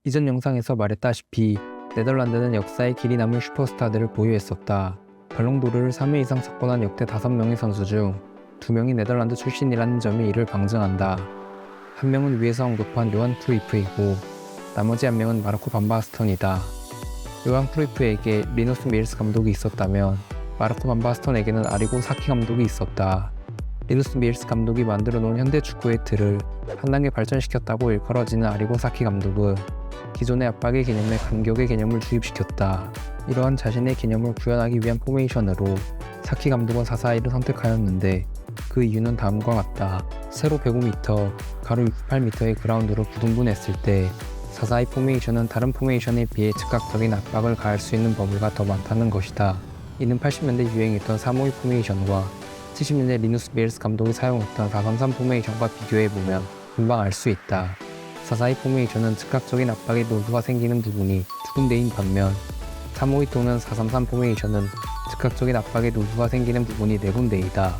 이전 영상에서 말했다시피 네덜란드는 역사에 길이 남을 슈퍼스타들을 보유했었다. 발롱도르를 3회 이상 석권한 역대 5명의 선수 중 2명이 네덜란드 출신이라는 점이 이를 방증한다. 한 명은 위에서 언급한 요한 크루이프이고 나머지 한 명은 마르코 반 바스턴이다. 요한 크루이프에게 리누스 미엘스 감독이 있었다면 마르코 반 바스턴에게는 아리고 사키 감독이 있었다. 리누스 미엘스 감독이 만들어 놓은 현대 축구의 틀을 한 단계 발전시켰다고 일컬어지는 아리고 사키 감독은 기존의 압박의 개념에 간격의 개념을 주입시켰다. 이러한 자신의 개념을 구현하기 위한 포메이션으로 사키 감독은 4-4-2를 선택하였는데 그 이유는 다음과 같다. 세로 105m, 가로 68m의 그라운드로 부등분했을 때 4-4-2 포메이션은 다른 포메이션에 비해 즉각적인 압박을 가할 수 있는 범위가 더 많다는 것이다. 이는 80년대 유행했던 3-5-2 포메이션과 70년대 리누스 미엘스 감독이 사용했던 4-3-3 포메이션과 비교해보면 금방 알 수 있다. 4-4-2 포메이션은 즉각적인 압박의 노드가 생기는 부분이 두 군데인 반면 3-5-2 또는 4-3-3 포메이션은 즉각적인 압박의 노드가 생기는 부분이 네 군데이다.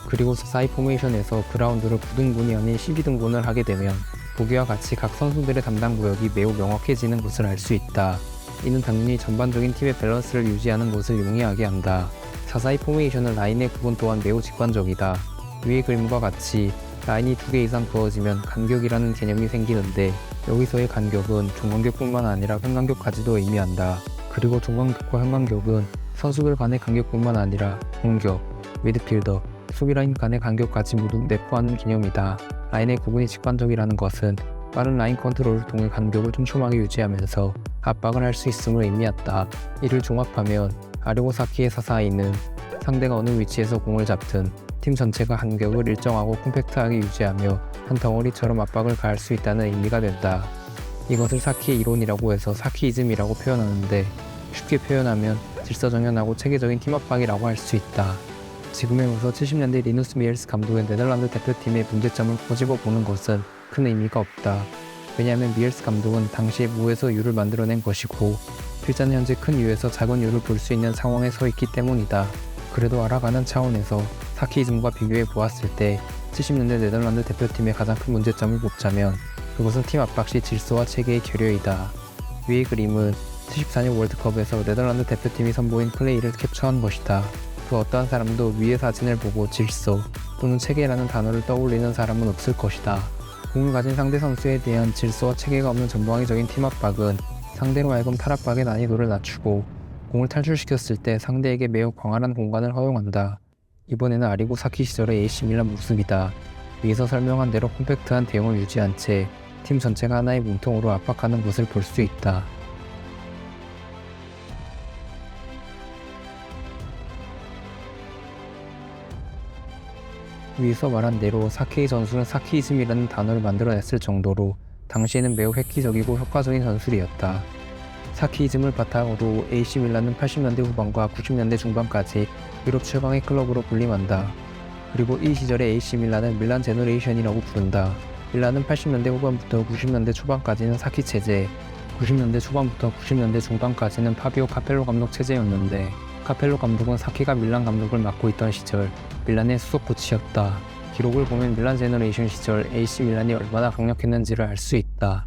그리고 4-4-2 포메이션에서 그라운드를 9등분이 아닌 12등분을 하게 되면 보기와 같이 각 선수들의 담당 구역이 매우 명확해지는 것을 알 수 있다. 이는 당연히 전반적인 팀의 밸런스를 유지하는 것을 용이하게 한다. 4-4-2 포메이션은 라인의 구분 또한 매우 직관적이다. 위의 그림과 같이 라인이 2개 이상 그어지면 간격이라는 개념이 생기는데 여기서의 간격은 중간격뿐만 아니라 현간격까지도 의미한다. 그리고 중간격과 현간격은 선수들 간의 간격뿐만 아니라 공격, 미드필더, 수비라인 간의 간격까지 모두 내포하는 개념이다. 라인의 구분이 직관적이라는 것은 빠른 라인 컨트롤을 통해 간격을 촘촘하게 유지하면서 압박을 할 수 있음을 의미한다. 이를 종합하면 아리고 사키의 4-4-2는 상대가 어느 위치에서 공을 잡든 팀 전체가 간격을 일정하고 콤팩트하게 유지하며 한 덩어리처럼 압박을 가할 수 있다는 의미가 된다. 이것을 사키의 이론이라고 해서 사키이즘이라고 표현하는데 쉽게 표현하면 질서정연하고 체계적인 팀 압박이라고 할 수 있다. 지금에 와서 70년대 리누스 미엘스 감독의 네덜란드 대표팀의 문제점을 꼬집어 보는 것은 큰 의미가 없다. 왜냐하면 미엘스 감독은 당시에 무에서 유를 만들어낸 것이고 필자는 현재 큰 유에서 작은 유를 볼 수 있는 상황에 서 있기 때문이다. 그래도 알아가는 차원에서 사키이즘과 비교해 보았을 때 70년대 네덜란드 대표팀의 가장 큰 문제점을 꼽자면 그것은 팀 압박 시 질서와 체계의 결여이다. 위의 그림은 74년 월드컵에서 네덜란드 대표팀이 선보인 플레이를 캡처한 것이다. 그 어떠한 사람도 위의 사진을 보고 질서 또는 체계라는 단어를 떠올리는 사람은 없을 것이다. 공을 가진 상대 선수에 대한 질서와 체계가 없는 전방위적인 팀 압박은 상대로 하여금 탈압박의 난이도를 낮추고 공을 탈출시켰을 때 상대에게 매우 광활한 공간을 허용한다. 이번에는 아리고 사키 시절의 AC 밀란 모습이다. 위에서 설명한 대로 콤팩트한 대응을 유지한 채 팀 전체가 하나의 몸통으로 압박하는 것을 볼 수 있다. 위에서 말한 대로 사키의 전술은 사키이즘이라는 단어를 만들어냈을 정도로 당시에는 매우 획기적이고 효과적인 전술이었다. 사키이즘을 바탕으로 AC 밀란은 80년대 후반과 90년대 중반까지 유럽 최강의 클럽으로 군림한다. 그리고 이 시절의 AC 밀란은 밀란 제너레이션이라고 부른다. 밀란은 80년대 후반부터 90년대 초반까지는 사키 체제, 90년대 초반부터 90년대 중반까지는 파비오 카펠로 감독 체제였는데 카펠로 감독은 사키가 밀란 감독을 맡고 있던 시절 밀란의 수석 코치였다. 기록을 보면 밀란 제너레이션 시절 AC 밀란이 얼마나 강력했는지를 알 수 있다.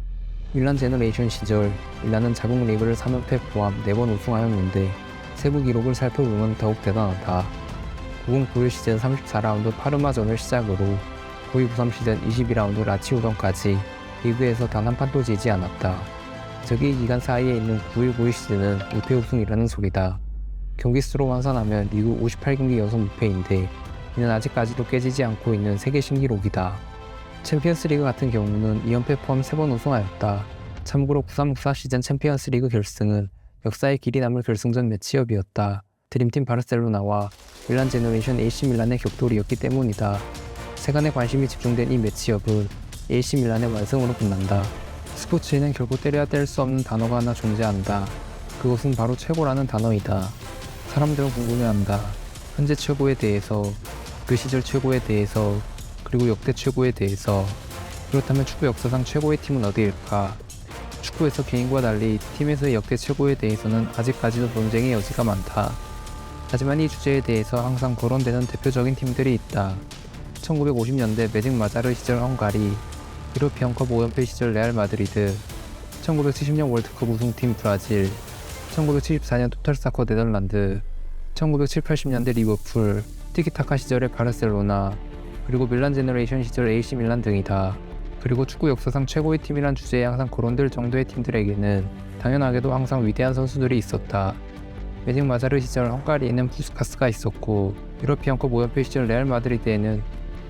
밀란 제너레이션 시절 밀란은 자국 리그를 3연패 포함 4번 우승하였는데 세부 기록을 살펴보면 더욱 대단하다. 90-91 시즌 34라운드 파르마전을 시작으로 92-93 시즌 22라운드 라치오전까지 리그에서 단 한 판도 지지 않았다. 즉 이 기간 사이에 있는 91-92 시즌은 2패 우승이라는 소리다. 경기 수로 환산하면 리그 58경기 연속 무패인데 이는 아직까지도 깨지지 않고 있는 세계 신기록이다. 챔피언스리그 같은 경우는 2연패 포함 3번 우승하였다. 참고로 93-94 시즌 챔피언스리그 결승은 역사의 길이 남을 결승전 매치업이었다. 드림팀 바르셀로나와 밀란 제너레이션 AC 밀란의 격돌이었기 때문이다. 세간의 관심이 집중된 이 매치업은 AC 밀란의 완승으로 끝난다. 스포츠에는 결국 때려야 뗄 수 없는 단어가 하나 존재한다. 그것은 바로 최고라는 단어이다. 사람들은 궁금해한다. 현재 최고에 대해서, 그 시절 최고에 대해서, 그리고 역대 최고에 대해서. 그렇다면 축구 역사상 최고의 팀은 어디일까? 축구에서 개인과 달리 팀에서의 역대 최고에 대해서는 아직까지도 논쟁의 여지가 많다. 하지만 이 주제에 대해서 항상 거론되는 대표적인 팀들이 있다. 1950년대 매직 마자르 시절 헝가리, 유로피언컵 5연패 시절 레알 마드리드, 1970년 월드컵 우승팀 브라질, 1974년 토탈사커 네덜란드, 1970~80년대 리버풀, 티키타카 시절의 바르셀로나, 그리고 밀란 제너레이션 시절 AC 밀란 등이다. 그리고 축구 역사상 최고의 팀이란 주제에 항상 거론될 정도의 팀들에게는 당연하게도 항상 위대한 선수들이 있었다. 매직 마자르 시절 헝가리에는 푸스카스가 있었고, 유러피언컵 5연패 시절 레알 마드리드에는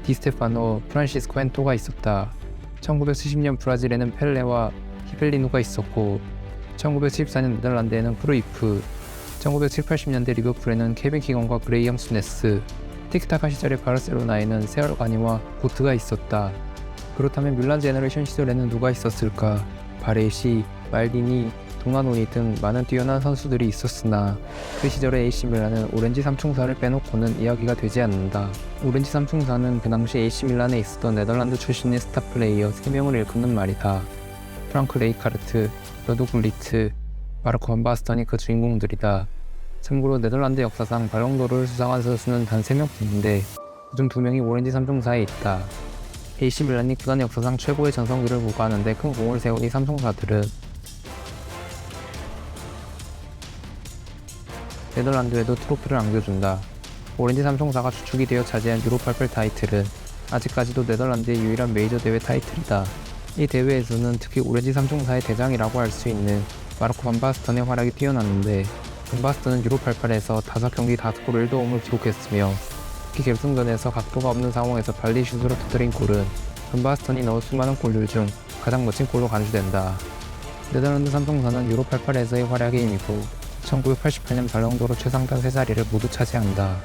디스테파노, 프란시스코 헨토가 있었다. 1970년 브라질에는 펠레와 히벨리누가 있었고, 1974년 네덜란드에는 크루이프, 1970~80년대 리버풀에는 케빈 키건과 그레이엄 스네스, 티키타카 시절의 바르셀로나에는 세얼가니와 고트가 있었다. 그렇다면 밀란 제너레이션 시절에는 누가 있었을까? 바레시, 말디니, 도나노니 등 많은 뛰어난 선수들이 있었으나 그 시절의 AC 밀란은 오렌지 삼총사를 빼놓고는 이야기가 되지 않는다. 오렌지 삼총사는 그 당시 AC 밀란에 있었던 네덜란드 출신의 스타 플레이어 3명을 일컫는 말이다. 프랑크 레이카르트, 러드 굴리트, 마르코 반 바스턴이 그 주인공들이다. 참고로 네덜란드 역사상 발롱도르를 수상한 선수는 단 3명뿐인데 그중 2명이 오렌지 삼총사에 있다. AC 밀란이 구단 역사상 최고의 전성기를 구가하는데 큰 공을 세운 이 삼총사들은 네덜란드에도 트로피를 안겨준다. 오렌지 삼총사가 주축이 되어 차지한 유로8~8 타이틀은 아직까지도 네덜란드의 유일한 메이저 대회 타이틀이다. 이 대회에서는 특히 오렌지 삼총사의 대장이라고 할 수 있는 마르코 반 바스턴의 활약이 뛰어났는데, 반 바스턴은 유로8~8에서 5경기 5골 1도움을 기록했으며 특히 결승전에서 각도가 없는 상황에서 발리슛으로 터뜨린 골은 반 바스턴이 넣은 수많은 골들 중 가장 멋진 골로 간주된다. 네덜란드 삼총사는 유로8~8에서의 활약에 힘입고 1988년 발롱도르 최상단 3자리를 모두 차지한다.